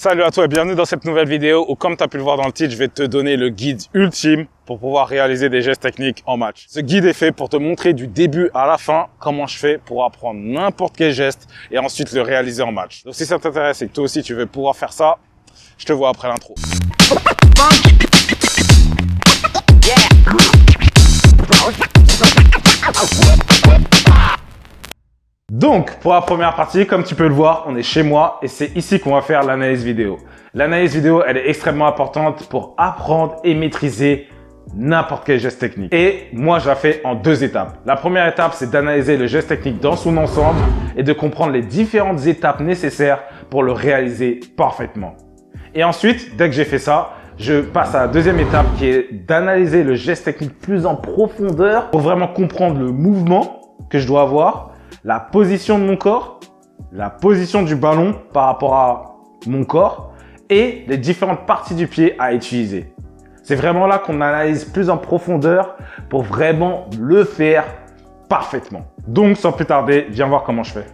Salut à toi et bienvenue dans cette nouvelle vidéo où, comme tu as pu le voir dans le titre, je vais te donner le guide ultime pour pouvoir réaliser des gestes techniques en match. Ce guide est fait pour te montrer du début à la fin comment je fais pour apprendre n'importe quel geste et ensuite le réaliser en match. Donc si ça t'intéresse et que toi aussi tu veux pouvoir faire ça, je te vois après l'intro. Donc, pour la première partie, comme tu peux le voir, on est chez moi et c'est ici qu'on va faire l'analyse vidéo. L'analyse vidéo, elle est extrêmement importante pour apprendre et maîtriser n'importe quel geste technique. Et moi, je la fais en deux étapes. La première étape, c'est d'analyser le geste technique dans son ensemble et de comprendre les différentes étapes nécessaires pour le réaliser parfaitement. Et ensuite, dès que j'ai fait ça, je passe à la deuxième étape qui est d'analyser le geste technique plus en profondeur pour vraiment comprendre le mouvement que je dois avoir, la position de mon corps, la position du ballon par rapport à mon corps et les différentes parties du pied à utiliser. C'est vraiment là qu'on analyse plus en profondeur pour vraiment le faire parfaitement. Donc, sans plus tarder, viens voir comment je fais.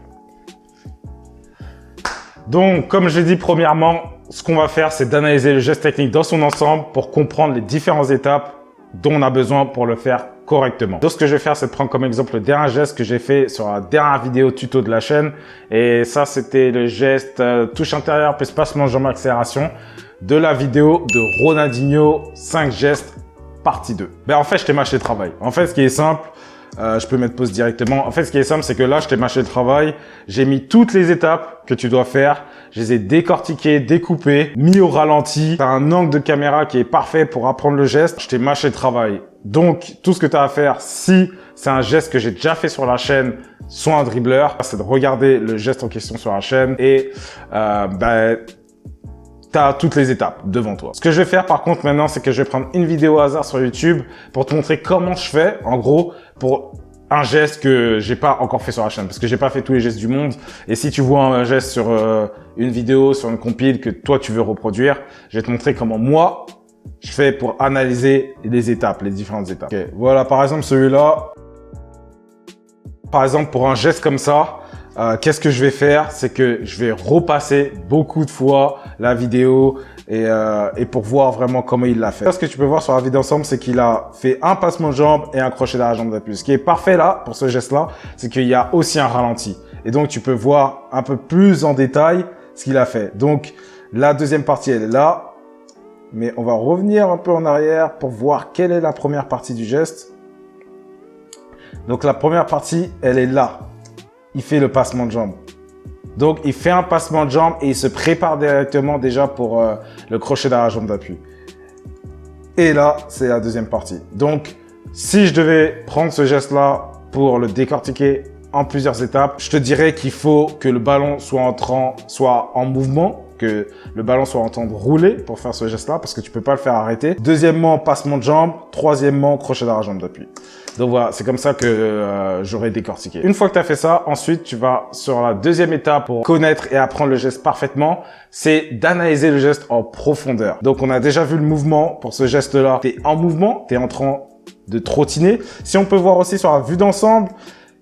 Donc, comme je l'ai dit premièrement, ce qu'on va faire, c'est d'analyser le geste technique dans son ensemble pour comprendre les différentes étapes dont on a besoin pour le faire correctement. Donc, ce que je vais faire, c'est de prendre comme exemple le dernier geste que j'ai fait sur la dernière vidéo tuto de la chaîne. Et ça, c'était le geste touche intérieure plus passement jambe accélération de la vidéo de Ronaldinho 5 gestes partie 2. Ben, en fait, je t'ai mâché le travail. En fait, ce qui est simple, je peux mettre pause directement. En fait, ce qui est simple, c'est que là, je t'ai mâché le travail. J'ai mis toutes les étapes que tu dois faire. Je les ai décortiquées, découpées, mis au ralenti. Tu as un angle de caméra qui est parfait pour apprendre le geste. Je t'ai mâché le travail. Donc, tout ce que tu as à faire, si c'est un geste que j'ai déjà fait sur la chaîne, soit un dribbleur, c'est de regarder le geste en question sur la chaîne et tu as toutes les étapes devant toi. Ce que je vais faire par contre maintenant, c'est que je vais prendre une vidéo au hasard sur YouTube pour te montrer comment je fais, en gros, pour un geste que j'ai pas encore fait sur la chaîne parce que j'ai pas fait tous les gestes du monde. Et si tu vois un geste sur une vidéo, sur une compile que toi tu veux reproduire, je vais te montrer comment moi je fais pour analyser les étapes, les différentes étapes. Okay. Voilà, par exemple celui-là. Par exemple, pour un geste comme ça, qu'est-ce que je vais faire? C'est que je vais repasser beaucoup de fois la vidéo et pour voir vraiment comment il l'a fait. Ce que tu peux voir sur la vidéo ensemble, c'est qu'il a fait un passement de jambe et un crochet dans la jambe d'appui. Ce qui est parfait là, pour ce geste-là, c'est qu'il y a aussi un ralenti. Et donc, tu peux voir un peu plus en détail ce qu'il a fait. Donc, la deuxième partie, elle est là. Mais on va revenir un peu en arrière pour voir quelle est la première partie du geste. Donc, la première partie, elle est là. Il fait le passement de jambe. Donc, il fait un passement de jambe et il se prépare directement déjà pour le crochet dans la jambe d'appui. Et là, c'est la deuxième partie. Donc, si je devais prendre ce geste-là pour le décortiquer en plusieurs étapes, je te dirais qu'il faut que le ballon soit en mouvement, que le ballon soit en train de rouler pour faire ce geste-là, parce que tu peux pas le faire arrêter. Deuxièmement, passement de jambe. Troisièmement, crochet dans la jambe d'appui. Donc voilà, c'est comme ça que j'aurais décortiqué. Une fois que tu as fait ça, ensuite, tu vas sur la deuxième étape pour connaître et apprendre le geste parfaitement, c'est d'analyser le geste en profondeur. Donc, on a déjà vu le mouvement pour ce geste-là. Tu es en mouvement, tu es en train de trottiner. Si on peut voir aussi sur la vue d'ensemble,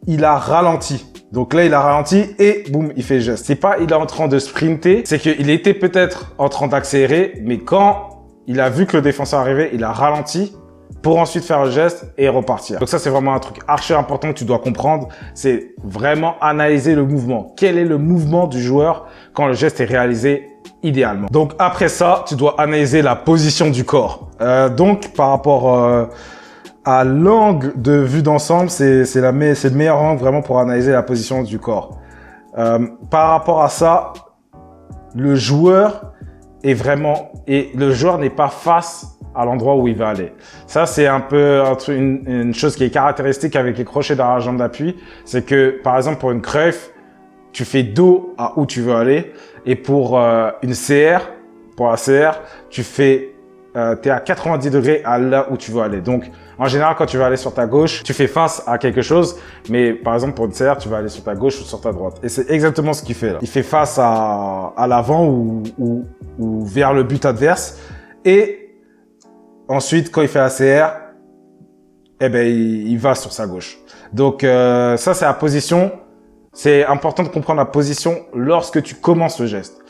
il a ralenti. Donc là, il a ralenti et boum, il fait le geste. C'est pas il est en train de sprinter, c'est qu'il était peut-être en train d'accélérer, mais quand il a vu que le défenseur arrivait, il a ralenti pour ensuite faire le geste et repartir. Donc ça, c'est vraiment un truc archi important que tu dois comprendre. C'est vraiment analyser le mouvement. Quel est le mouvement du joueur quand le geste est réalisé idéalement. Donc après ça, tu dois analyser la position du corps. Donc par rapport à l'angle de vue d'ensemble, c'est le meilleur angle vraiment pour analyser la position du corps. Par rapport à ça, le joueur n'est pas face à l'endroit où il va aller. Ça, c'est un peu une chose qui est caractéristique avec les crochets dans la jambe d'appui. C'est que, par exemple, pour une Cruyff, tu fais dos à où tu veux aller. Et pour une CR, pour la CR, t'es à 90 degrés à là où tu veux aller. Donc, en général, quand tu vas aller sur ta gauche, tu fais face à quelque chose. Mais par exemple, pour une CR, tu vas aller sur ta gauche ou sur ta droite. Et c'est exactement ce qu'il fait là. Il fait face à l'avant ou vers le but adverse. Et ensuite, quand il fait la CR, eh ben, il va sur sa gauche. Donc, ça, c'est la position. C'est important de comprendre la position lorsque tu commences le geste.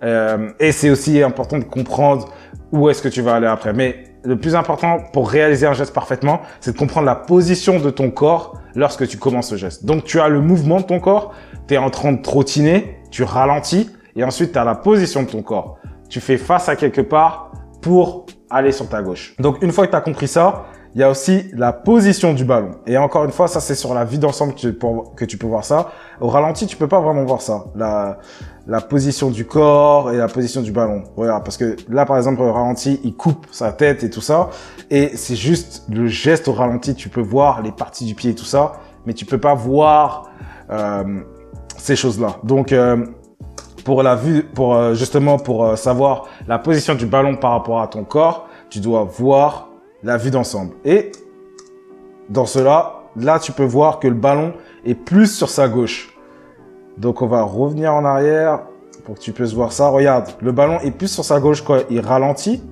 Et c'est aussi important de comprendre où est-ce que tu vas aller après. Mais le plus important pour réaliser un geste parfaitement, c'est de comprendre la position de ton corps lorsque tu commences ce geste. Donc, tu as le mouvement de ton corps, tu es en train de trottiner, tu ralentis et ensuite, tu as la position de ton corps. Tu fais face à quelque part pour aller sur ta gauche. Donc, une fois que tu as compris ça, il y a aussi la position du ballon. Et encore une fois, ça, c'est sur la vue d'ensemble que tu peux voir ça. Au ralenti, tu peux pas vraiment voir ça. La position du corps et la position du ballon. Regarde, parce que là, par exemple, au ralenti, il coupe sa tête et tout ça. Et c'est juste le geste au ralenti. Tu peux voir les parties du pied et tout ça, mais tu peux pas voir ces choses-là. Donc, pour la vue, justement, pour savoir la position du ballon par rapport à ton corps, tu dois voir la vue d'ensemble. Et dans cela, là, tu peux voir que le ballon est plus sur sa gauche. Donc, on va revenir en arrière pour que tu puisses voir ça. Regarde, le ballon est plus sur sa gauche quand il ralentit.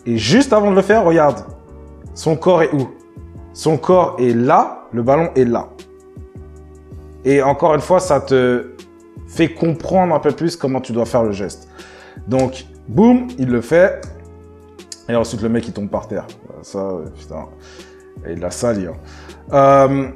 Et juste avant de le faire, regarde, son corps est où? Son corps est là, le ballon est là. Et encore une fois, ça te fait comprendre un peu plus comment tu dois faire le geste. Donc, boum, il le fait. Et ensuite, le mec, il tombe par terre. Ça, putain, il l'a sali. Hein.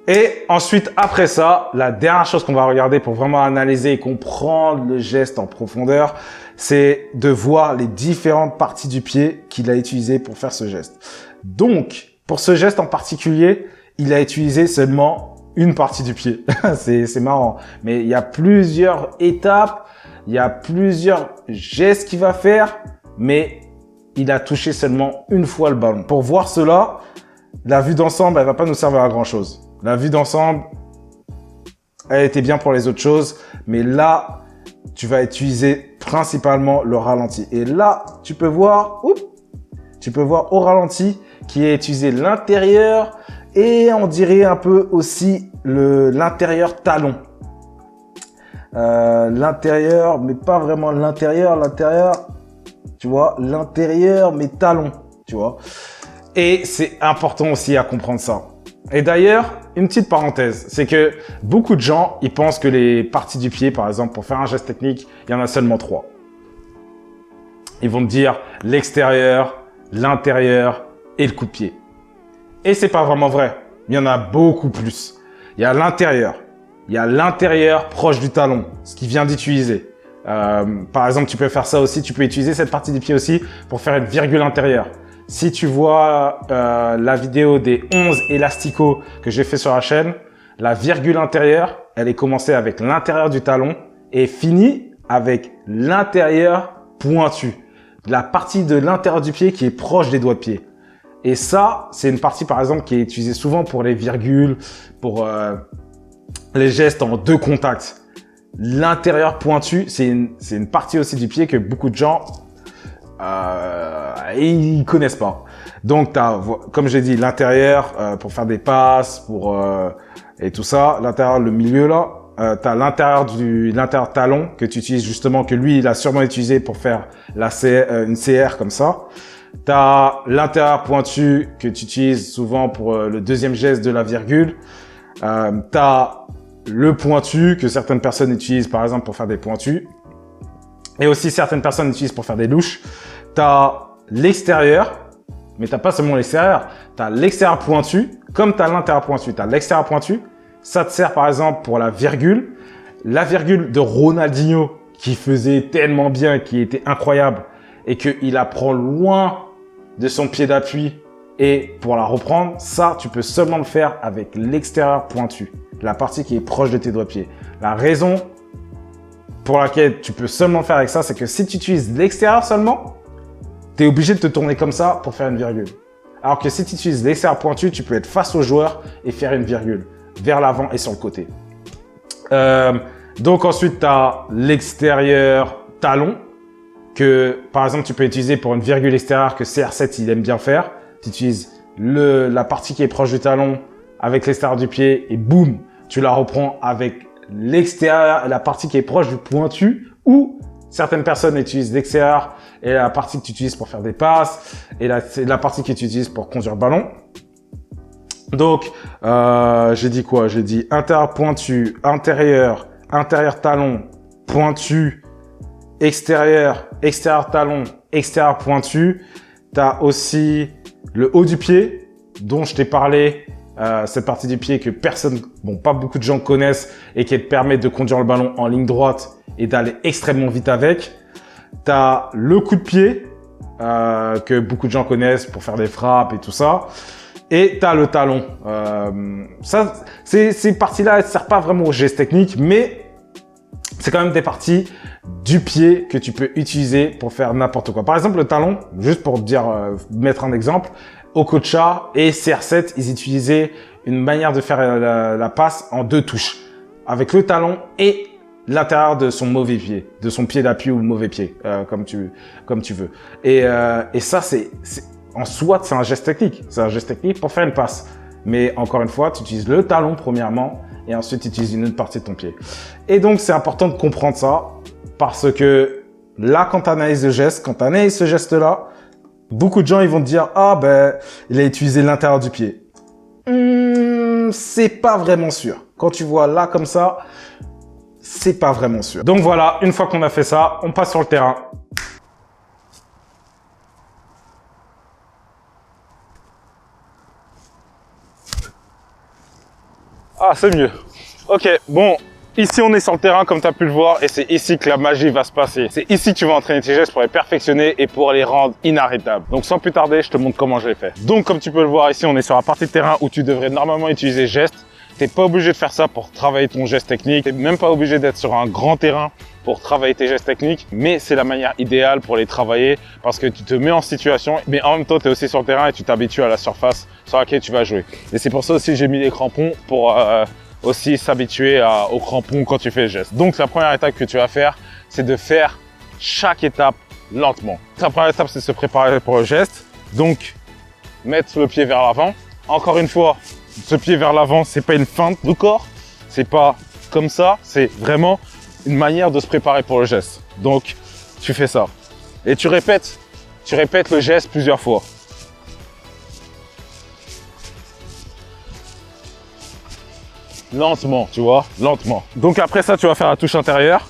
Et ensuite, après ça, la dernière chose qu'on va regarder pour vraiment analyser et comprendre le geste en profondeur, c'est de voir les différentes parties du pied qu'il a utilisées pour faire ce geste. Donc, pour ce geste en particulier, il a utilisé seulement une partie du pied. C'est marrant. Mais il y a plusieurs étapes, il y a plusieurs gestes qu'il va faire, mais il a touché seulement une fois le ballon. Pour voir cela, la vue d'ensemble, elle va pas nous servir à grand chose. La vue d'ensemble, elle était bien pour les autres choses, mais là, tu vas utiliser principalement le ralenti. Et là, tu peux voir au ralenti qui a utilisé l'intérieur et on dirait un peu aussi l'intérieur talon. L'intérieur, mais pas vraiment l'intérieur, tu vois, l'intérieur, mais talon, tu vois. Et c'est important aussi à comprendre ça. Et d'ailleurs, une petite parenthèse, c'est que beaucoup de gens, ils pensent que les parties du pied, par exemple, pour faire un geste technique, il y en a seulement 3. Ils vont te dire l'extérieur, l'intérieur et le coup de pied. Et c'est pas vraiment vrai. Il y en a beaucoup plus. Il y a l'intérieur. Il y a l'intérieur proche du talon, ce qu'il vient d'utiliser. Par exemple, tu peux faire ça aussi. Tu peux utiliser cette partie du pied aussi pour faire une virgule intérieure. Si tu vois la vidéo des 11 élasticots que j'ai fait sur la chaîne, la virgule intérieure, elle est commencée avec l'intérieur du talon et finie avec l'intérieur pointu. La partie de l'intérieur du pied qui est proche des doigts de pied. Et ça, c'est une partie, par exemple, qui est utilisée souvent pour les virgules, pour les gestes en 2 contacts. L'intérieur pointu, c'est une partie aussi du pied que beaucoup de gens ils connaissent pas. Donc, t'as, comme j'ai dit, l'intérieur pour faire des passes, et tout ça. L'intérieur, le milieu là. T'as l'intérieur talon que tu utilises justement, que lui, il a sûrement utilisé pour faire une CR comme ça. T'as l'intérieur pointu que tu utilises souvent pour le deuxième geste de la virgule. T'as le pointu que certaines personnes utilisent par exemple pour faire des pointus. Et aussi certaines personnes utilisent pour faire des louches. T'as l'extérieur, mais t'as pas seulement l'extérieur. T'as l'extérieur pointu, comme t'as l'intérieur pointu. T'as l'extérieur pointu. Ça te sert par exemple pour la virgule. La virgule de Ronaldinho qui faisait tellement bien, qui était incroyable et qu'il la prend loin de son pied d'appui et pour la reprendre, ça, tu peux seulement le faire avec l'extérieur pointu, la partie qui est proche de tes doigts-pieds. La raison pour laquelle tu peux seulement le faire avec ça, c'est que si tu utilises l'extérieur seulement, tu es obligé de te tourner comme ça pour faire une virgule. Alors que si tu utilises l'extérieur pointu, tu peux être face au joueur et faire une virgule vers l'avant et sur le côté. Donc ensuite, tu as l'extérieur talon que, par exemple, tu peux utiliser pour une virgule extérieure que CR7, il aime bien faire. Tu utilises la partie qui est proche du talon avec l'extérieur du pied et boum, tu la reprends avec l'extérieur, la partie qui est proche du pointu, ou certaines personnes utilisent l'extérieur et la partie que tu utilises pour faire des passes et la partie que tu utilises pour conduire le ballon. Donc, j'ai dit quoi? J'ai dit intérieur pointu, intérieur talon, pointu extérieur, extérieur talon, extérieur pointu. Tu as aussi le haut du pied, dont je t'ai parlé, cette partie du pied que pas beaucoup de gens connaissent et qui te permet de conduire le ballon en ligne droite et d'aller extrêmement vite avec. Tu as le coup de pied, que beaucoup de gens connaissent pour faire des frappes et tout ça. Et tu as le talon. Ces parties-là, elles ne servent pas vraiment au geste technique, mais c'est quand même des parties du pied que tu peux utiliser pour faire n'importe quoi. Par exemple, le talon, juste pour mettre un exemple, Okocha et CR7, ils utilisaient une manière de faire la passe en 2 touches, avec le talon et l'intérieur de son mauvais pied, de son pied d'appui ou mauvais pied, comme tu veux. Et ça, en soi, c'est un geste technique. C'est un geste technique pour faire une passe. Mais encore une fois, tu utilises le talon premièrement et ensuite tu utilises une autre partie de ton pied. Et donc, c'est important de comprendre ça parce que là, quand tu analyses le geste, quand tu analyses ce geste-là, beaucoup de gens, ils vont te dire « Ah, il a utilisé l'intérieur du pied. » C'est pas vraiment sûr. Quand tu vois là comme ça, c'est pas vraiment sûr. Donc voilà, une fois qu'on a fait ça, on passe sur le terrain. Ah, c'est mieux. Ok, bon, ici on est sur le terrain comme tu as pu le voir et c'est ici que la magie va se passer. C'est ici que tu vas entraîner tes gestes pour les perfectionner et pour les rendre inarrêtables. Donc sans plus tarder, je te montre comment je l'ai fait. Donc comme tu peux le voir ici, on est sur la partie de terrain où tu devrais normalement utiliser gestes. T'es pas obligé de faire ça pour travailler ton geste technique. T'es même pas obligé d'être sur un grand terrain pour travailler tes gestes techniques, mais c'est la manière idéale pour les travailler parce que tu te mets en situation, mais en même temps, tu es aussi sur le terrain et tu t'habitues à la surface sur laquelle tu vas jouer. Et c'est pour ça aussi que j'ai mis les crampons pour aussi s'habituer aux crampons quand tu fais le geste. Donc, la première étape que tu vas faire, c'est de faire chaque étape lentement. La première étape, c'est de se préparer pour le geste. Donc, mettre le pied vers l'avant. Encore une fois, ce pied vers l'avant, c'est pas une feinte du corps, c'est pas comme ça, c'est vraiment une manière de se préparer pour le geste. Donc, tu fais ça. Et tu répètes le geste plusieurs fois. Lentement, tu vois, lentement. Donc après ça, tu vas faire la touche intérieure.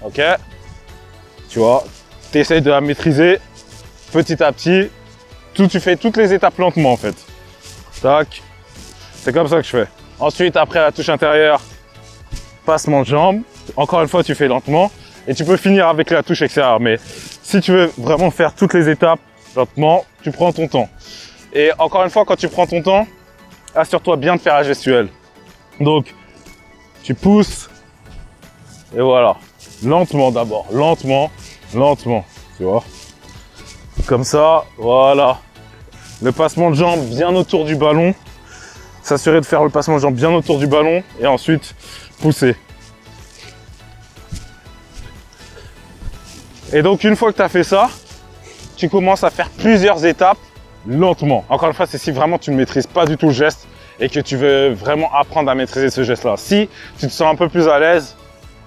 Ok. Tu vois, tu essayes de la maîtriser petit à petit. Tu fais toutes les étapes lentement en fait. Tac. C'est comme ça que je fais. Ensuite, après la touche intérieure, passement de jambe. Encore une fois, tu fais lentement. Et tu peux finir avec la touche extérieure. Mais si tu veux vraiment faire toutes les étapes lentement, tu prends ton temps. Et encore une fois, quand tu prends ton temps, assure-toi bien de faire la gestuelle. Donc, tu pousses. Et voilà. Lentement d'abord. Lentement. Lentement. Tu vois. Comme ça. Voilà. Le passement de jambe bien autour du ballon. S'assurer de faire le passement de jambe bien autour du ballon. Et ensuite, pousser. Et donc, une fois que tu as fait ça, tu commences à faire plusieurs étapes lentement. Encore une fois, c'est si vraiment tu ne maîtrises pas du tout le geste et que tu veux vraiment apprendre à maîtriser ce geste-là. Si tu te sens un peu plus à l'aise,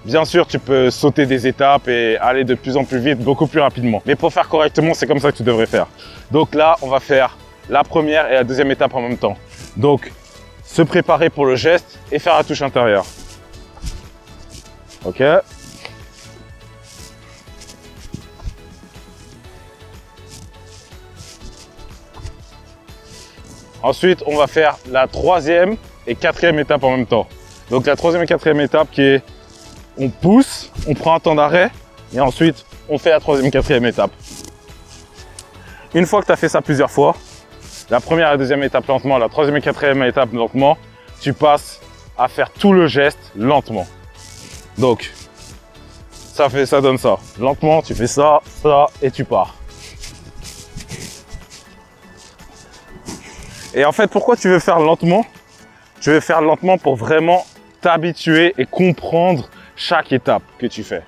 bien sûr, tu peux sauter des étapes et aller de plus en plus vite, beaucoup plus rapidement. Mais pour faire correctement, c'est comme ça que tu devrais faire. Donc là, on va faire la première et la deuxième étape en même temps. Donc, se préparer pour le geste et faire la touche intérieure. Ok. Ensuite, on va faire la troisième et quatrième étape en même temps. Donc la troisième et quatrième étape qui est, on pousse, on prend un temps d'arrêt et ensuite on fait la troisième et quatrième étape. Une fois que tu as fait ça plusieurs fois, la première et la deuxième étape lentement, la troisième et quatrième étape lentement, tu passes à faire tout le geste lentement. Donc, ça donne ça. Lentement, tu fais ça, ça et tu pars. Et en fait, pourquoi tu veux faire lentement? Tu veux faire lentement pour vraiment t'habituer et comprendre chaque étape que tu fais.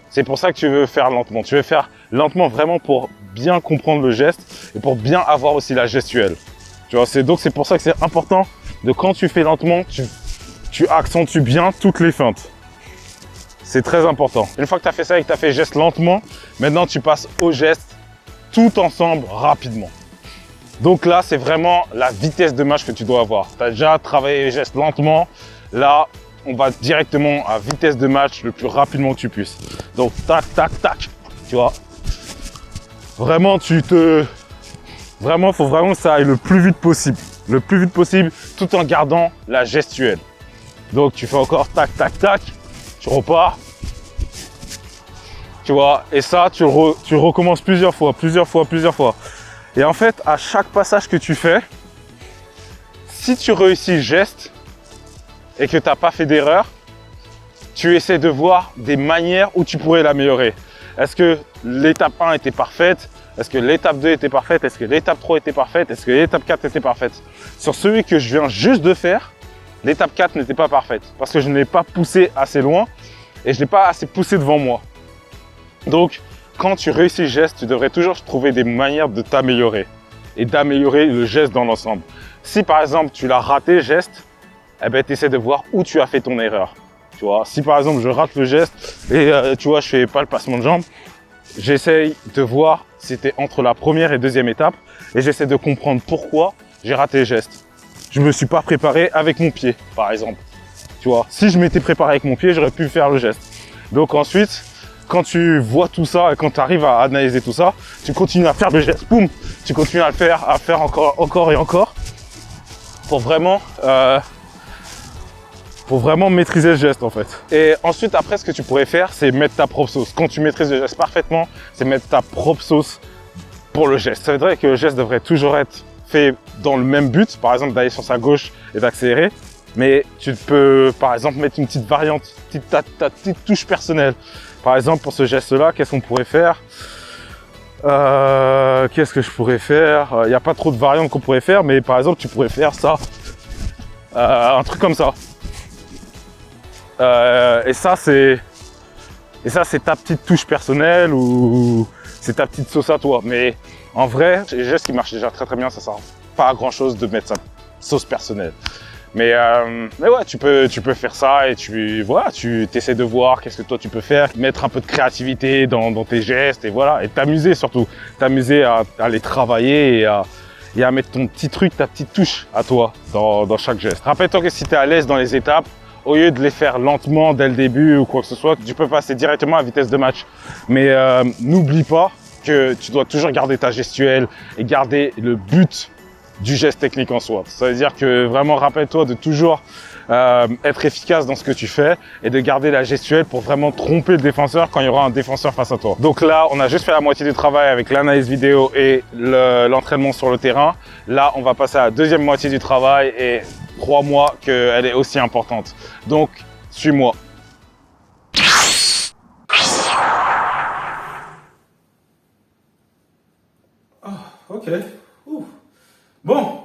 C'est pour ça que tu veux faire lentement. Tu veux faire lentement vraiment pour bien comprendre le geste et pour bien avoir aussi la gestuelle. Tu vois, donc c'est pour ça que c'est important de quand tu fais lentement, tu accentues bien toutes les feintes. C'est très important. Une fois que tu as fait ça et que tu as fait le geste lentement, maintenant tu passes au geste tout ensemble rapidement. Donc là, c'est vraiment la vitesse de match que tu dois avoir. Tu as déjà travaillé les gestes lentement. Là, on va directement à vitesse de match le plus rapidement que tu puisses. Donc, tac, tac, tac, tu vois. Vraiment, Vraiment, faut vraiment que ça aille le plus vite possible. Le plus vite possible, tout en gardant la gestuelle. Donc, tu fais encore tac, tac, tac. Tu repars. Tu vois, et ça, tu recommences plusieurs fois. Et en fait, à chaque passage que tu fais, si tu réussis le geste et que tu n'as pas fait d'erreur, tu essaies de voir des manières où tu pourrais l'améliorer. Est-ce que l'étape 1 était parfaite? Est-ce que l'étape 2 était parfaite? Est-ce que l'étape 3 était parfaite? Est-ce que l'étape 4 était parfaite? Sur celui que je viens juste de faire, l'étape 4 n'était pas parfaite parce que je ne l'ai pas poussé assez loin et je ne l'ai pas assez poussé devant moi. Donc, quand tu réussis le geste, tu devrais toujours trouver des manières de t'améliorer et d'améliorer le geste dans l'ensemble. Si par exemple, tu l'as raté le geste, eh ben, tu essaies de voir où tu as fait ton erreur. Tu vois, si par exemple, je rate le geste et tu vois, je fais pas le passement de jambe, j'essaye de voir si c'était entre la première et deuxième étape et j'essaie de comprendre pourquoi j'ai raté le geste. Je me suis pas préparé avec mon pied, par exemple. Tu vois, si je m'étais préparé avec mon pied, j'aurais pu faire le geste. Donc ensuite, quand tu vois tout ça et quand tu arrives à analyser tout ça, tu continues à faire le geste, boum, tu continues à le faire, encore et encore pour vraiment maîtriser le geste en fait. Et ensuite, après, ce que tu pourrais faire, c'est mettre ta propre sauce. Quand tu maîtrises le geste parfaitement, c'est mettre ta propre sauce pour le geste. Ça veut dire que le geste devrait toujours être fait dans le même but, par exemple d'aller sur sa gauche et d'accélérer. Mais tu peux, par exemple, mettre une petite variante, ta petite touche personnelle. Par exemple, pour ce geste-là, qu'est-ce qu'on pourrait faire? Qu'est-ce que je pourrais faire? Il n'y a pas trop de variantes qu'on pourrait faire, mais par exemple, tu pourrais faire ça. Un truc comme ça. Et ça, c'est ta petite touche personnelle ou c'est ta petite sauce à toi. Mais en vrai, les gestes qui marchent déjà très très bien, ça sert pas à grand chose de mettre sa sauce personnelle. Mais ouais, tu peux faire ça et tu essaies de voir qu'est-ce que toi tu peux faire, mettre un peu de créativité dans tes gestes et voilà, et t'amuser surtout, t'amuser à les travailler et à mettre ton petit truc, ta petite touche à toi dans chaque geste. Rappelle-toi que si tu es à l'aise dans les étapes, au lieu de les faire lentement dès le début ou quoi que ce soit, tu peux passer directement à vitesse de match. Mais n'oublie pas que tu dois toujours garder ta gestuelle et garder le but du geste technique en soi. Ça veut dire que vraiment rappelle-toi de toujours être efficace dans ce que tu fais et de garder la gestuelle pour vraiment tromper le défenseur quand il y aura un défenseur face à toi. Donc là, on a juste fait la moitié du travail avec l'analyse vidéo et l'entraînement sur le terrain. Là, on va passer à la deuxième moitié du travail et crois-moi qu'elle est aussi importante. Donc, suis-moi. Ok. Bon.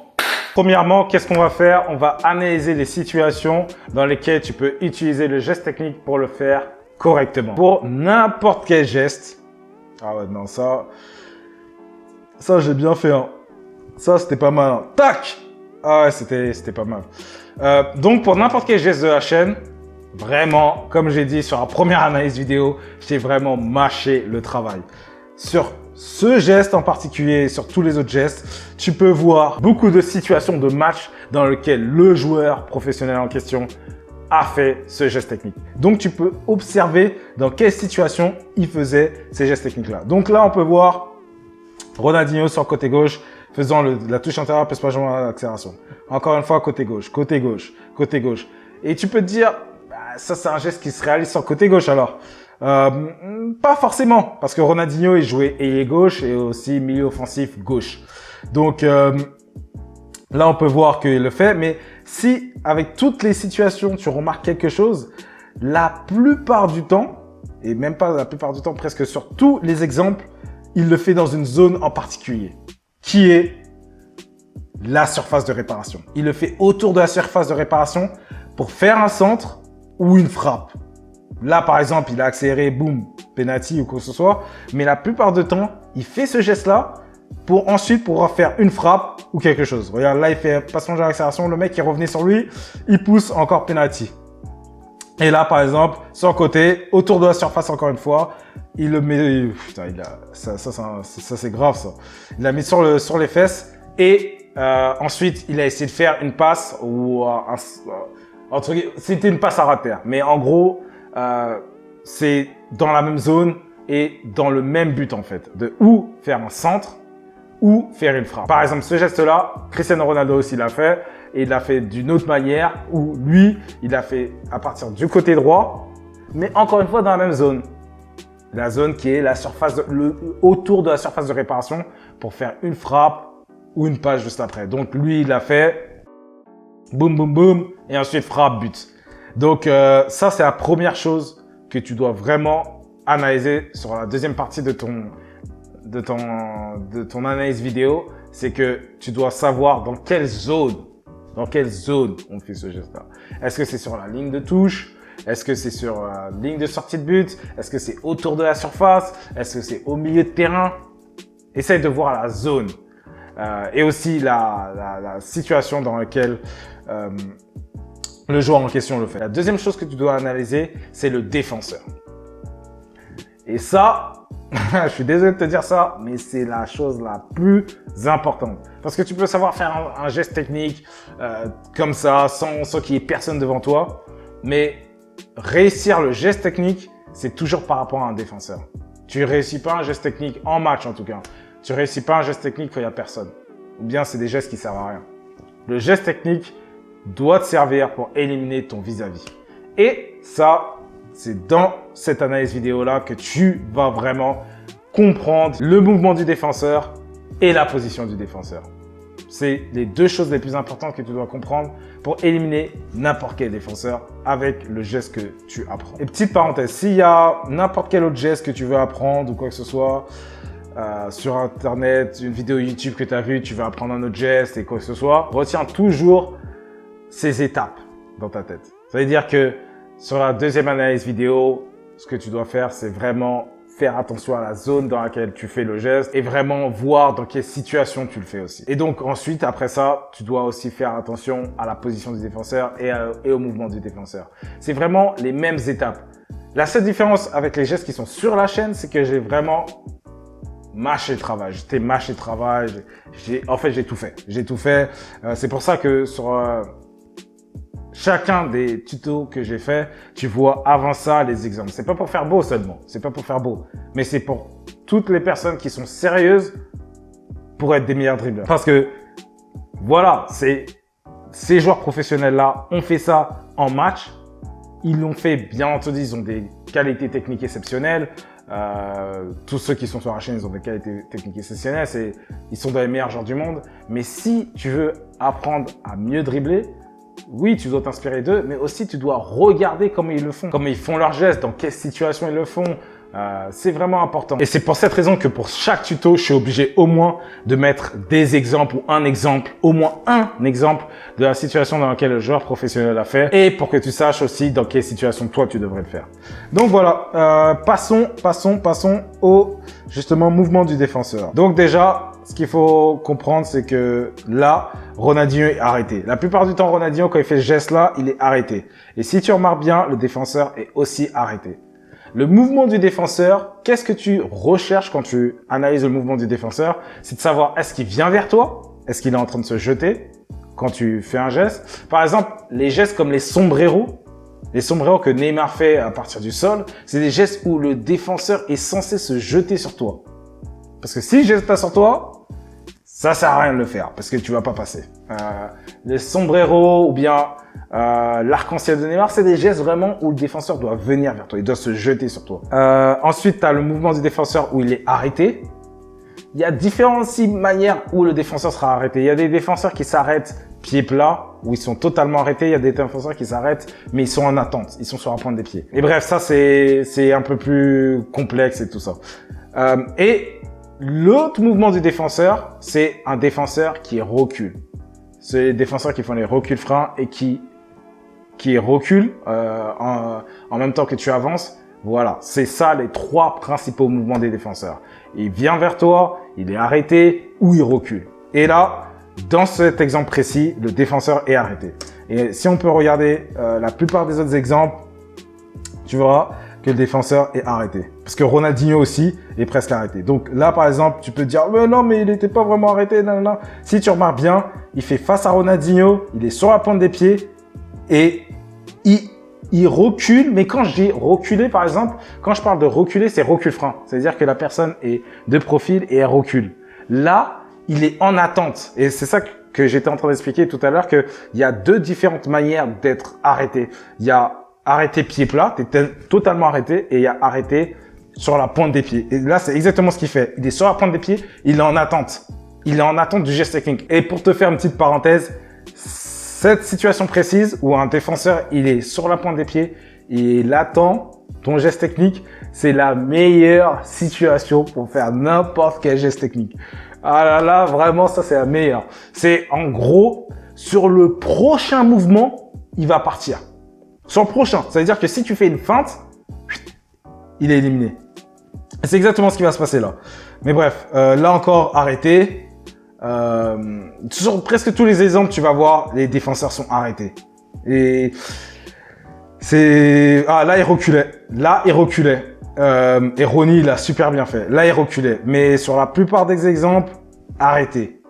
Premièrement, qu'est-ce qu'on va faire? On va analyser les situations dans lesquelles tu peux utiliser le geste technique pour le faire correctement. Pour n'importe quel geste. Ah ouais, non, ça j'ai bien fait. Hein. Ça, c'était pas mal. Hein. Tac! Ah ouais, c'était pas mal. Donc, pour n'importe quel geste de la chaîne, vraiment, comme j'ai dit sur la première analyse vidéo, j'ai vraiment mâché le travail. Sur ce geste en particulier et sur tous les autres gestes, tu peux voir beaucoup de situations de match dans lesquelles le joueur professionnel en question a fait ce geste technique. Donc, tu peux observer dans quelle situation il faisait ces gestes techniques-là. Donc là, on peut voir Ronaldinho sur le côté gauche faisant la touche antérieure plus majoritaire à l'accélération. Encore une fois, côté gauche, côté gauche, côté gauche. Et tu peux te dire, bah, ça c'est un geste qui se réalise sur le côté gauche alors. Pas forcément, parce que Ronaldinho il jouait ailier gauche et aussi milieu offensif gauche. Donc là on peut voir qu'il le fait, mais si avec toutes les situations tu remarques quelque chose, la plupart du temps, et même pas la plupart du temps, presque sur tous les exemples, il le fait dans une zone en particulier, qui est la surface de réparation. Il le fait autour de la surface de réparation pour faire un centre ou une frappe. Là, par exemple, il a accéléré, boum, penalty ou quoi que ce soit. Mais la plupart du temps, il fait ce geste-là pour ensuite pouvoir faire une frappe ou quelque chose. Regarde, là, il fait passement de l'accélération. Le mec est revenu sur lui, il pousse encore penalty. Et là, par exemple, sur le côté, autour de la surface, encore une fois, il le met... Putain, ça c'est grave, ça. Il l'a mis sur les fesses et ensuite, il a essayé de faire une passe ou C'était une passe à ras de terre. Mais en gros, c'est dans la même zone et dans le même but en fait. De ou faire un centre ou faire une frappe. Par exemple, ce geste-là, Cristiano Ronaldo aussi l'a fait. Et il l'a fait d'une autre manière où lui, il l'a fait à partir du côté droit, mais encore une fois dans la même zone. La zone qui est la surface autour de la surface de réparation pour faire une frappe ou une passe juste après. Donc lui, il a fait boum, boum, boum et ensuite frappe, but. Donc ça, c'est la première chose que tu dois vraiment analyser sur la deuxième partie de ton analyse vidéo. C'est que tu dois savoir dans quelle zone on fait ce geste-là. Est-ce que c'est sur la ligne de touche? Est-ce que c'est sur la ligne de sortie de but? Est-ce que c'est autour de la surface? Est-ce que c'est au milieu de terrain? Essaye de voir la zone et aussi la situation dans laquelle le joueur en question le fait. La deuxième chose que tu dois analyser, c'est le défenseur. Et ça, je suis désolé de te dire ça, mais c'est la chose la plus importante. Parce que tu peux savoir faire un geste technique comme ça, sans qu'il y ait personne devant toi. Mais réussir le geste technique, c'est toujours par rapport à un défenseur. Tu réussis pas un geste technique en match en tout cas. Tu réussis pas un geste technique quand il y a personne. Ou bien c'est des gestes qui servent à rien. Le geste technique doit te servir pour éliminer ton vis-à-vis. Et ça, c'est dans cette analyse vidéo-là que tu vas vraiment comprendre le mouvement du défenseur et la position du défenseur. C'est les deux choses les plus importantes que tu dois comprendre pour éliminer n'importe quel défenseur avec le geste que tu apprends. Et petite parenthèse, s'il y a n'importe quel autre geste que tu veux apprendre ou quoi que ce soit, sur Internet, une vidéo YouTube que tu as vue, tu veux apprendre un autre geste et quoi que ce soit, retiens toujours ces étapes dans ta tête. Ça veut dire que sur la deuxième analyse vidéo, ce que tu dois faire, c'est vraiment faire attention à la zone dans laquelle tu fais le geste et vraiment voir dans quelle situation tu le fais aussi. Et donc ensuite, après ça, tu dois aussi faire attention à la position du défenseur et au mouvement du défenseur. C'est vraiment les mêmes étapes. La seule différence avec les gestes qui sont sur la chaîne, c'est que j'ai vraiment mâché le travail. J'étais mâché le travail. En fait, j'ai tout fait. J'ai tout fait. C'est pour ça que sur chacun des tutos que j'ai fait, tu vois avant ça les exemples. C'est pas pour faire beau seulement. C'est pas pour faire beau. Mais c'est pour toutes les personnes qui sont sérieuses pour être des meilleurs dribbleurs. Parce que, voilà, ces joueurs professionnels-là ont fait ça en match. Ils l'ont fait, bien entendu, ils ont des qualités techniques exceptionnelles. Tous ceux qui sont sur la chaîne, ils ont des qualités techniques exceptionnelles. Ils sont dans les meilleurs joueurs du monde. Mais si tu veux apprendre à mieux dribbler, oui, tu dois t'inspirer d'eux, mais aussi tu dois regarder comment ils le font, comment ils font leurs gestes, dans quelle situation ils le font. C'est vraiment important. Et c'est pour cette raison que pour chaque tuto, je suis obligé au moins de mettre des exemples ou un exemple, au moins un exemple de la situation dans laquelle le joueur professionnel a fait et pour que tu saches aussi dans quelle situation toi tu devrais le faire. Donc voilà, passons au justement mouvement du défenseur. Donc déjà, ce qu'il faut comprendre, c'est que là, Ronaldinho est arrêté. La plupart du temps, Ronaldinho, quand il fait ce geste-là, il est arrêté. Et si tu remarques bien, le défenseur est aussi arrêté. Le mouvement du défenseur, qu'est-ce que tu recherches quand tu analyses le mouvement du défenseur? C'est de savoir, est-ce qu'il vient vers toi? Est-ce qu'il est en train de se jeter quand tu fais un geste? Par exemple, les gestes comme les sombreros que Neymar fait à partir du sol, c'est des gestes où le défenseur est censé se jeter sur toi. Parce que s'il jette pas sur toi, ça sert à rien de le faire parce que tu vas pas passer. Les sombreros ou bien l'arc-en-ciel de Neymar, c'est des gestes vraiment où le défenseur doit venir vers toi, il doit se jeter sur toi. Ensuite, tu as le mouvement du défenseur où il est arrêté. Il y a différentes manières où le défenseur sera arrêté. Il y a des défenseurs qui s'arrêtent pieds plats, où ils sont totalement arrêtés. Il y a des défenseurs qui s'arrêtent, mais ils sont en attente. Ils sont sur la pointe des pieds. Et bref, ça, c'est un peu plus complexe et tout ça. Et l'autre mouvement du défenseur, c'est un défenseur qui recule. C'est les défenseurs qui font les reculs freins et qui reculent en même temps que tu avances. Voilà, c'est ça les trois principaux mouvements des défenseurs. Il vient vers toi, il est arrêté ou il recule. Et là, dans cet exemple précis, le défenseur est arrêté. Et si on peut regarder la plupart des autres exemples, tu verras que le défenseur est arrêté. Parce que Ronaldinho aussi est presque arrêté. Donc là, par exemple, tu peux te dire « Mais non, mais il n'était pas vraiment arrêté. » Non, non. Si tu remarques bien, il fait face à Ronaldinho, il est sur la pointe des pieds et il recule, mais quand je dis reculer, par exemple, quand je parle de reculer, c'est recul-frein. C'est-à-dire que la personne est de profil et elle recule. Là, il est en attente. Et c'est ça que j'étais en train d'expliquer tout à l'heure, qu'il y a deux différentes manières d'être arrêté. Il y a arrêté pied plat, tu es totalement arrêté, et il y a arrêté sur la pointe des pieds. Et là, c'est exactement ce qu'il fait. Il est sur la pointe des pieds, il est en attente. Il est en attente du geste technique. Et pour te faire une petite parenthèse, cette situation précise où un défenseur, il est sur la pointe des pieds et il attend ton geste technique, c'est la meilleure situation pour faire n'importe quel geste technique. Ah là là, vraiment, ça c'est la meilleure. C'est en gros, sur le prochain mouvement, il va partir. Sur le prochain, ça veut dire que si tu fais une feinte, il est éliminé. C'est exactement ce qui va se passer là. Mais bref, là encore, arrêtez. Sur presque tous les exemples, tu vas voir, les défenseurs sont arrêtés. Et c'est... Ah, là, il reculait. Là, il reculait. Et Ronnie, il a super bien fait. Là, il reculait. Mais sur la plupart des exemples, arrêté.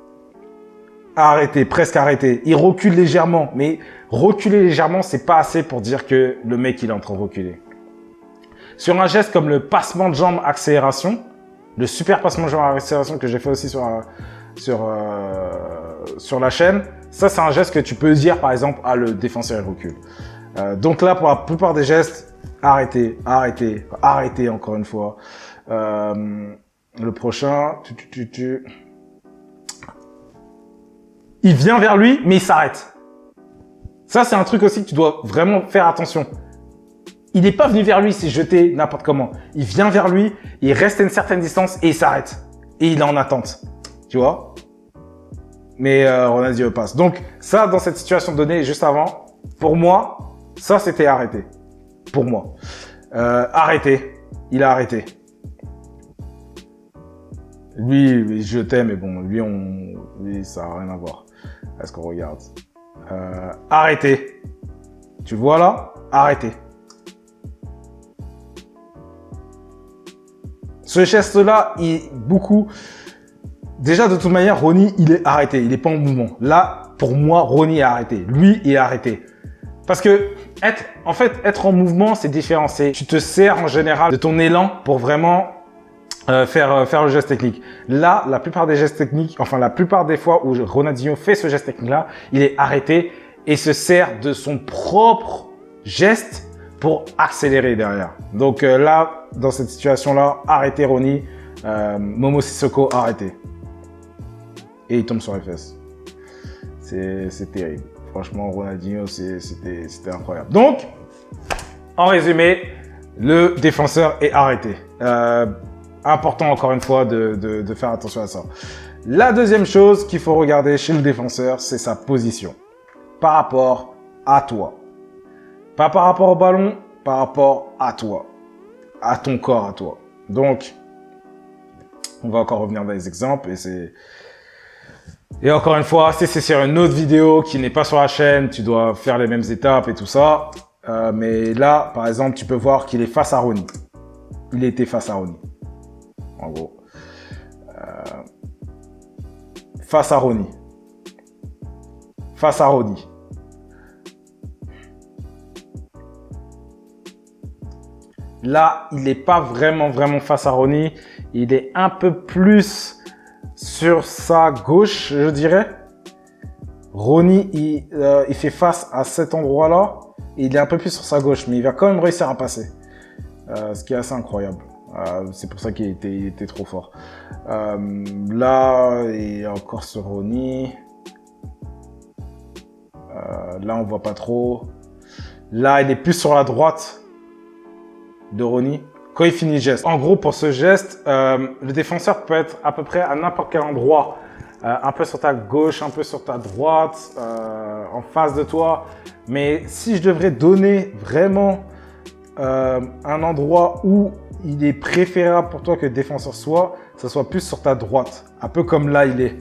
Arrêté, presque arrêté. Il recule légèrement. Mais reculer légèrement, c'est pas assez pour dire que le mec, il est en train de reculer. Sur un geste comme le passement de jambe accélération, le super passement de jambe accélération que j'ai fait aussi sur la chaîne, ça c'est un geste que tu peux dire par exemple à le défenseur il recule. Donc là pour la plupart des gestes, arrêtez, arrêtez, arrêtez encore une fois. Le prochain, il vient vers lui mais il s'arrête. Ça c'est un truc aussi que tu dois vraiment faire attention. Il n'est pas venu vers lui, il s'est jeté n'importe comment. Il vient vers lui, il reste à une certaine distance et il s'arrête. Et il est en attente. Tu vois? Mais Ronaldinho passe. Donc ça, dans cette situation donnée juste avant, pour moi, ça c'était arrêté. Pour moi. Arrêté. Il a arrêté. Lui, je t'aime, mais bon, lui, ça n'a rien à voir. Est-ce qu'on regarde? Arrêté. Tu vois là? Arrêté. Ce geste-là, déjà, de toute manière, Ronnie, il est arrêté. Il n'est pas en mouvement. Là, pour moi, Ronnie est arrêté. Lui, il est arrêté. Parce que, être en mouvement, c'est différent. Tu te sers en général de ton élan pour vraiment faire le geste technique. Là, la plupart des gestes techniques, enfin, la plupart des fois où Ronaldinho fait ce geste technique-là, il est arrêté et se sert de son propre geste pour accélérer derrière. Donc là, dans cette situation-là, arrêtez Ronnie. Momo Sissoko, arrêtez. Et il tombe sur les fesses. C'est terrible. Franchement, Ronaldinho, c'était incroyable. Donc, en résumé, le défenseur est arrêté. Important, encore une fois, de faire attention à ça. La deuxième chose qu'il faut regarder chez le défenseur, c'est sa position. Par rapport à toi. Pas par rapport au ballon, par rapport à toi. À ton corps, à toi. Donc, on va encore revenir dans les exemples et encore une fois, si c'est sur une autre vidéo qui n'est pas sur la chaîne, tu dois faire les mêmes étapes et tout ça. Mais là, par exemple, tu peux voir qu'il est face à Ronnie. Il était face à Ronnie. En gros. Face à Ronnie. Face à Ronnie. Là, il n'est pas vraiment face à Ronnie. Il est un peu plus sur sa gauche, je dirais. Ronnie, il fait face à cet endroit-là. Il est un peu plus sur sa gauche, mais il va quand même réussir à passer. Ce qui est assez incroyable. C'est pour ça qu'il était trop fort. Là, il est encore sur Ronnie. Là, on voit pas trop. Là, il est plus sur la droite de Ronnie quand il finit le geste. En gros, pour ce geste, le défenseur peut être à peu près à n'importe quel endroit. Un peu sur ta gauche, un peu sur ta droite, en face de toi. Mais si je devrais donner vraiment un endroit où il est préférable pour toi que le défenseur soit, ça soit plus sur ta droite. Un peu comme là, il est.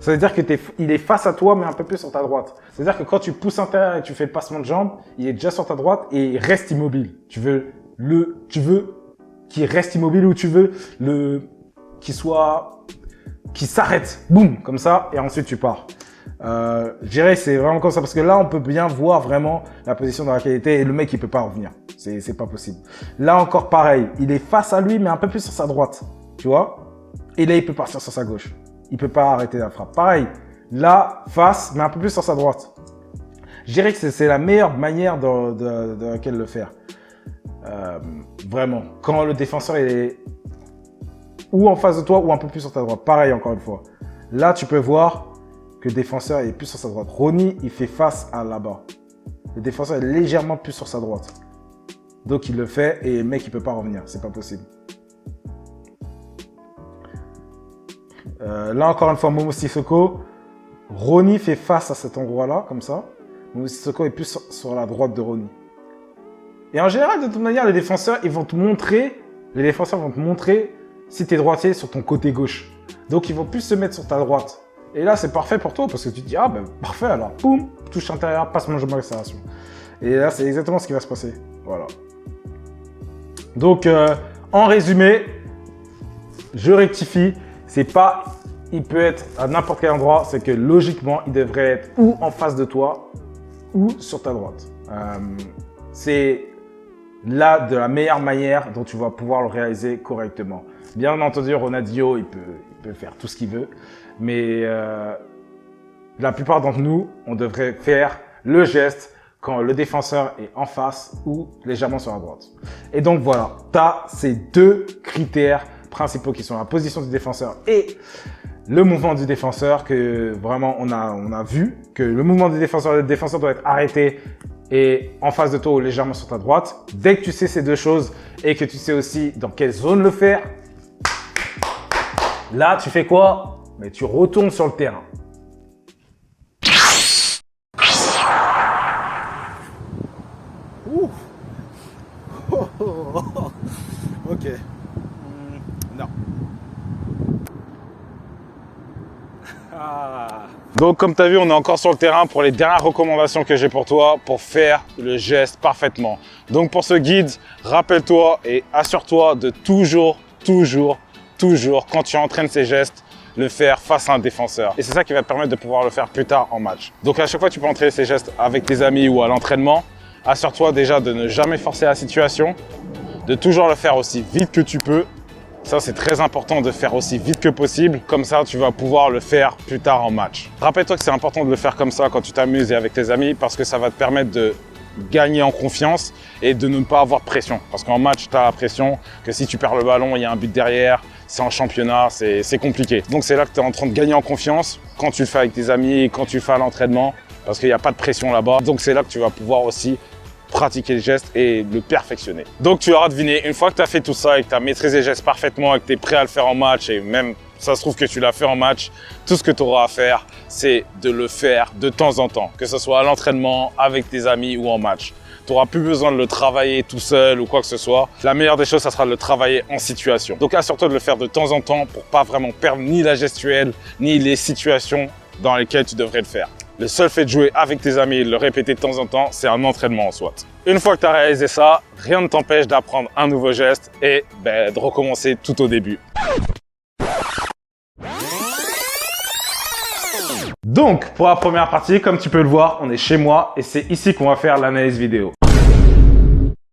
Ça veut dire qu'il est face à toi, mais un peu plus sur ta droite. C'est-à-dire que quand tu pousses intérieur et tu fais le passement de jambe, il est déjà sur ta droite et il reste immobile. Tu veux qu'il reste immobile ou tu veux qu'il s'arrête, boum, comme ça, et ensuite tu pars. Je dirais que c'est vraiment comme ça parce que là, on peut bien voir vraiment la position dans laquelle il était et le mec, il peut pas revenir. C'est pas possible. Là encore, pareil. Il est face à lui, mais un peu plus sur sa droite. Tu vois? Et là, il peut partir sur sa gauche. Il peut pas arrêter la frappe. Pareil. Là, face, mais un peu plus sur sa droite. Je dirais que c'est la meilleure manière de laquelle le faire. Vraiment. Quand le défenseur est ou en face de toi ou un peu plus sur ta droite. Pareil, encore une fois. Là, tu peux voir que le défenseur est plus sur sa droite. Ronnie, il fait face à là-bas. Le défenseur est légèrement plus sur sa droite. Donc, il le fait et le mec, il peut pas revenir. C'est pas possible. Là, encore une fois, Momo Sissoko. Ronnie fait face à cet endroit-là, comme ça. Momo Sissoko est plus sur la droite de Ronnie. Et en général, de toute manière, les défenseurs vont te montrer si tu es droitier sur ton côté gauche. Donc, ils vont plus se mettre sur ta droite. Et là, c'est parfait pour toi parce que tu te dis, ah ben parfait alors, boum, touche intérieure, passe mon jeu de accélération. Et là, c'est exactement ce qui va se passer. Voilà. Donc, en résumé, je rectifie, c'est pas, il peut être à n'importe quel endroit, c'est que logiquement, il devrait être ou en face de toi ou sur ta droite. C'est là de la meilleure manière dont tu vas pouvoir le réaliser correctement. Bien entendu, Ronaldinho, il peut faire tout ce qu'il veut. Mais la plupart d'entre nous, on devrait faire le geste quand le défenseur est en face ou légèrement sur la droite. Et donc voilà, tu as ces deux critères principaux qui sont la position du défenseur et le mouvement du défenseur que vraiment on a vu que le mouvement du défenseur, le défenseur doit être arrêté et en face de toi ou légèrement sur ta droite. Dès que tu sais ces deux choses et que tu sais aussi dans quelle zone le faire, là tu fais quoi? Mais tu retournes sur le terrain. Ouh. Oh, oh, oh, oh. Ok. Non. Donc comme tu as vu, on est encore sur le terrain pour les dernières recommandations que j'ai pour toi pour faire le geste parfaitement. Donc pour ce guide, rappelle-toi et assure-toi de toujours, quand tu entraînes ces gestes, le faire face à un défenseur. Et c'est ça qui va te permettre de pouvoir le faire plus tard en match. Donc à chaque fois que tu peux entraîner ces gestes avec tes amis ou à l'entraînement, assure-toi déjà de ne jamais forcer la situation, de toujours le faire aussi vite que tu peux. Ça, c'est très important de faire aussi vite que possible. Comme ça, tu vas pouvoir le faire plus tard en match. Rappelle-toi que c'est important de le faire comme ça quand tu t'amuses et avec tes amis parce que ça va te permettre de gagner en confiance et de ne pas avoir de pression. Parce qu'en match, tu as la pression que si tu perds le ballon, il y a un but derrière, c'est en championnat, c'est compliqué. Donc c'est là que tu es en train de gagner en confiance quand tu le fais avec tes amis, quand tu le fais à l'entraînement, parce qu'il n'y a pas de pression là-bas. Donc c'est là que tu vas pouvoir aussi pratiquer le geste et le perfectionner. Donc tu auras deviné, une fois que tu as fait tout ça et que tu as maîtrisé le geste parfaitement et que tu es prêt à le faire en match et même ça se trouve que tu l'as fait en match, tout ce que tu auras à faire, c'est de le faire de temps en temps, que ce soit à l'entraînement, avec tes amis ou en match. Tu n'auras plus besoin de le travailler tout seul ou quoi que ce soit. La meilleure des choses, ça sera de le travailler en situation. Donc assure-toi de le faire de temps en temps pour pas vraiment perdre ni la gestuelle, ni les situations dans lesquelles tu devrais le faire. Le seul fait de jouer avec tes amis et de le répéter de temps en temps, c'est un entraînement en soi. Une fois que tu as réalisé ça, rien ne t'empêche d'apprendre un nouveau geste et de recommencer tout au début. Donc, pour la première partie, comme tu peux le voir, on est chez moi et c'est ici qu'on va faire l'analyse vidéo.